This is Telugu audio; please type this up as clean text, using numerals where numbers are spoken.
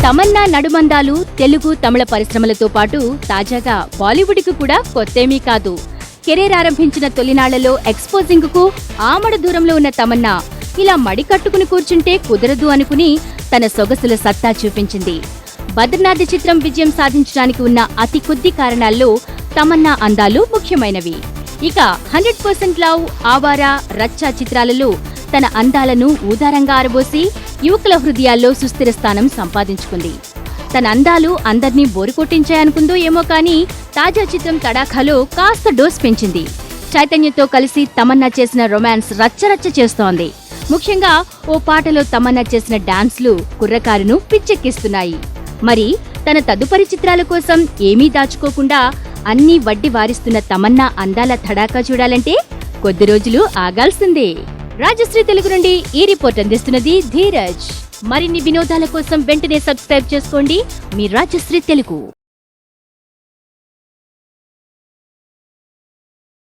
తమన్నా నడుమందాలు తెలుగు తమిళ పరిశ్రమలతో పాటు తాజాగా బాలీవుడ్కు కూడా కొత్తేమీ కాదు. కెరీర్ ఆరంభించిన తొలినాళ్లలో ఎక్స్పోజింగ్ కు ఆమడ దూరంలో ఉన్న తమన్నా ఇలా మడి కట్టుకుని కూర్చుంటే కుదరదు అనుకుని తన సొగసుల సత్తా చూపించింది. బద్రీనాథ్ చిత్రం విజయం సాధించడానికి ఉన్న అతి కొద్ది కారణాల్లో తమన్నా అందాలు ముఖ్యమైనవి. ఇక 100% లవ్, ఆవారా, రచ్చా చిత్రాలలో తన అందాలను ఊదారంగా ఆరబోసి యువకుల హృదయాల్లో సుస్థిర స్థానం సంపాదించుకుంది. తన అందాలు అందర్నీ బోరు కొట్టించాయనుకుందో ఏమో కానీ తాజా చిత్రం తడాఖాలో కాస్త డోస్ పెంచింది. చైతన్యతో కలిసి తమన్నా చేసిన రొమాన్స్ రచ్చరచ్చ చేస్తోంది. ముఖ్యంగా ఓ పాటలో తమన్నా చేసిన డాన్స్లు కుర్రకారును పిచ్చెక్కిస్తున్నాయి. మరి తన తదుపరి చిత్రాల కోసం ఏమీ దాచుకోకుండా అన్నీ వడ్డి వారిస్తున్న తమన్నా అందాల తడాకా చూడాలంటే కొద్ది రోజులు ఆగాల్సిందే. రాజశ్రీ తెలుగు నుండి ఈ రిపోర్ట్ అందిస్తున్నది ధీరజ్. మరిన్ని వినోదాల కోసం వెంటనే సబ్స్క్రైబ్ చేసుకోండి మీ రాజశ్రీ తెలుగు.